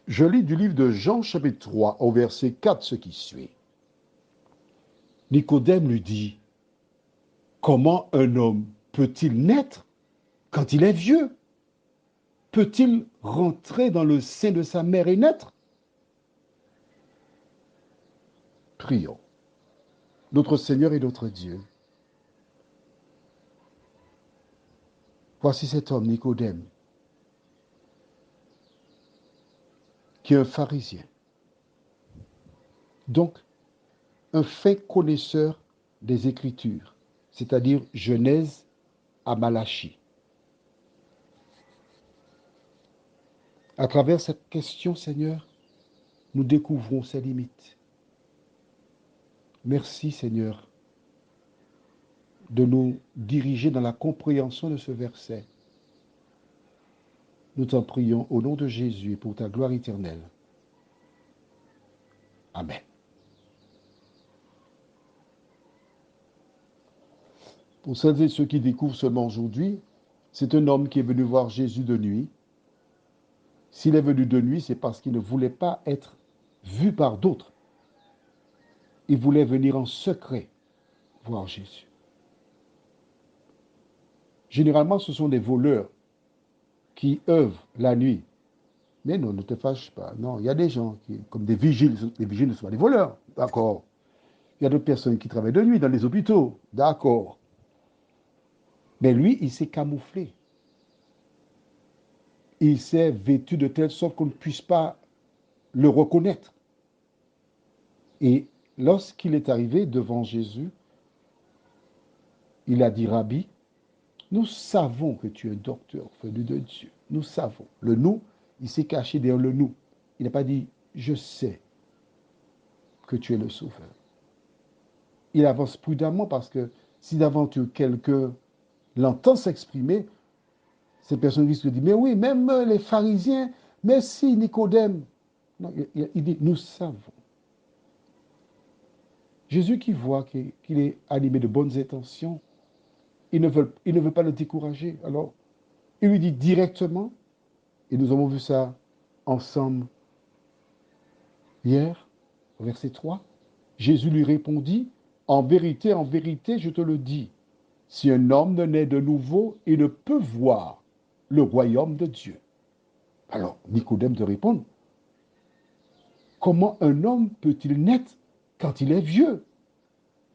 Je lis du livre de Jean chapitre 3 au verset 4 ce qui suit. Nicodème lui dit, comment un homme peut-il naître quand il est vieux? Peut-il rentrer dans le sein de sa mère et naître? Prions. Notre Seigneur et notre Dieu, voici cet homme Nicodème, qui est un pharisien, donc un fin connaisseur des Écritures, c'est-à-dire Genèse à Malachie. À travers cette question, Seigneur, nous découvrons ses limites. Merci, Seigneur, de nous diriger dans la compréhension de ce verset. Nous t'en prions au nom de Jésus et pour ta gloire éternelle. Amen. Pour celles et ceux qui découvrent seulement aujourd'hui, c'est un homme qui est venu voir Jésus de nuit. S'il est venu de nuit, c'est parce qu'il ne voulait pas être vu par d'autres. Il voulait venir en secret voir Jésus. Généralement, ce sont des voleurs qui œuvrent la nuit. Mais non, ne te fâche pas. Non, il y a des gens qui, comme des vigiles ne sont pas des voleurs. D'accord. Il y a d'autres personnes qui travaillent de nuit dans les hôpitaux. D'accord. Mais lui, il s'est camouflé. Il s'est vêtu de telle sorte qu'on ne puisse pas le reconnaître. Et lorsqu'il est arrivé devant Jésus, il a dit, Rabbi, nous savons que tu es docteur venu de Dieu. Nous savons. Le nous, il s'est caché derrière le nous. Il n'a pas dit, je sais que tu es le sauveur. Il avance prudemment parce que si d'aventure quelqu'un l'entend s'exprimer, ces personnes risquent de dire, mais oui, même les pharisiens, mais si Nicodème. Non, il dit, nous savons. Jésus qui voit qu'il est animé de bonnes intentions, il ne veut pas le décourager. Alors, il lui dit directement, et nous avons vu ça ensemble hier, au verset 3, Jésus lui répondit, en vérité, je te le dis, si un homme ne naît de nouveau, il ne peut voir le royaume de Dieu. Alors, Nicodème te répond, comment un homme peut-il naître quand il est vieux?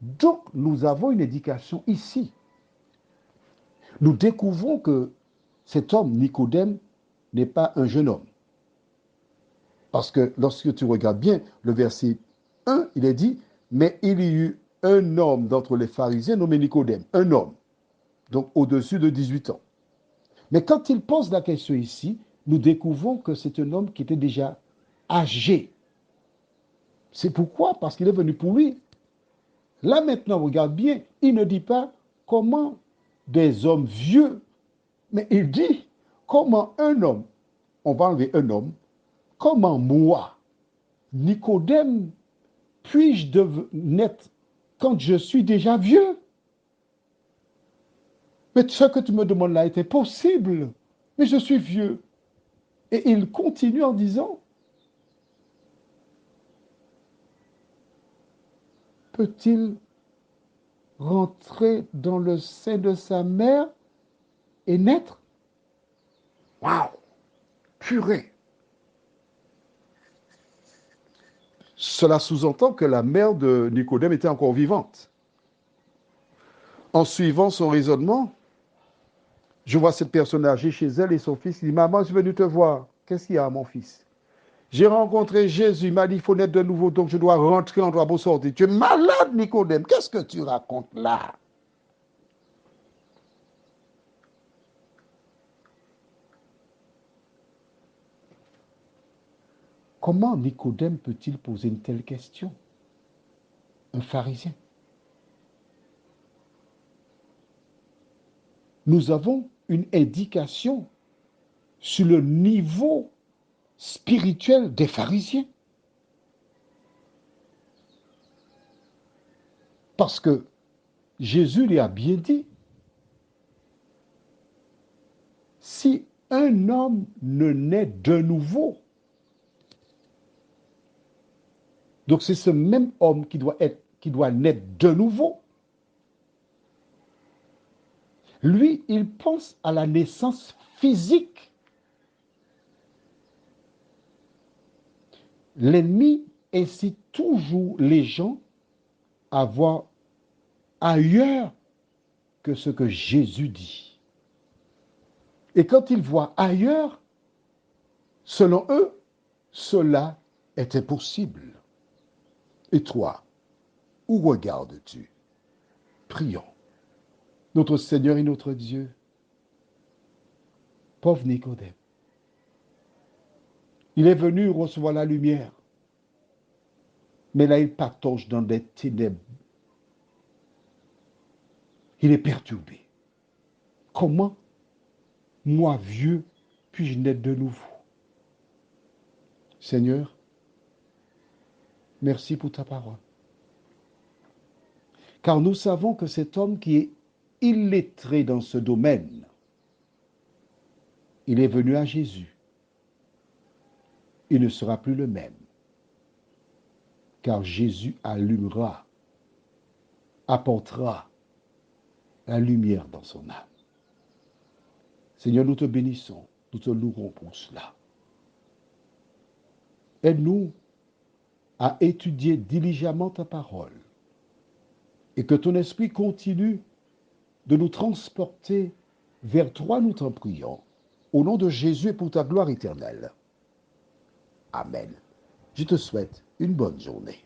Donc, nous avons une éducation ici. Nous découvrons que cet homme, Nicodème, n'est pas un jeune homme. Parce que lorsque tu regardes bien le verset 1, il est dit, mais il y eut un homme d'entre les pharisiens nommé Nicodème, un homme, donc au-dessus de 18 ans. Mais quand il pose la question ici, nous découvrons que c'est un homme qui était déjà âgé. C'est pourquoi? Parce qu'il est venu pour lui. Là maintenant, regarde bien, il ne dit pas comment des hommes vieux, mais il dit comment un homme, on va enlever un homme, comment moi, Nicodème, puis-je naître quand je suis déjà vieux? Mais ce que tu me demandes là était possible, mais je suis vieux. Et il continue en disant, peut-il rentrer dans le sein de sa mère et naître? Waouh! Purée! Cela sous-entend que la mère de Nicodème était encore vivante. En suivant son raisonnement, je vois cette personne âgée chez elle et son fils. Il dit, maman, je suis venu te voir. Qu'est-ce qu'il y a, mon fils? J'ai rencontré Jésus, il m'a dit, il faut naître de nouveau, donc je dois rentrer, on doit sortir. Tu es malade, Nicodème. Qu'est-ce que tu racontes là? Comment Nicodème peut-il poser une telle question? Un pharisien. Nous avons une indication sur le niveau spirituel des pharisiens. Parce que Jésus lui a bien dit, si un homme ne naît de nouveau, Donc c'est ce même homme qui doit naître de nouveau. Lui, il pense à la naissance physique. L'ennemi incite toujours les gens à voir ailleurs que ce que Jésus dit. Et quand ils voient ailleurs, selon eux, cela est impossible. Et toi, où regardes-tu? Prions. Notre Seigneur et notre Dieu, pauvre Nicodème, il est venu recevoir la lumière, mais là il patauge dans des ténèbres. Il est perturbé. Comment, moi vieux, puis-je naître de nouveau? Seigneur, merci pour ta parole. Car nous savons que cet homme qui est illettré dans ce domaine, il est venu à Jésus. Il ne sera plus le même, car Jésus allumera, apportera la lumière dans son âme. Seigneur, nous te bénissons, nous te louons pour cela. Aide-nous à étudier diligemment ta parole et que ton esprit continue de nous transporter vers toi, nous t'en prions, au nom de Jésus et pour ta gloire éternelle. Amen. Je te souhaite une bonne journée.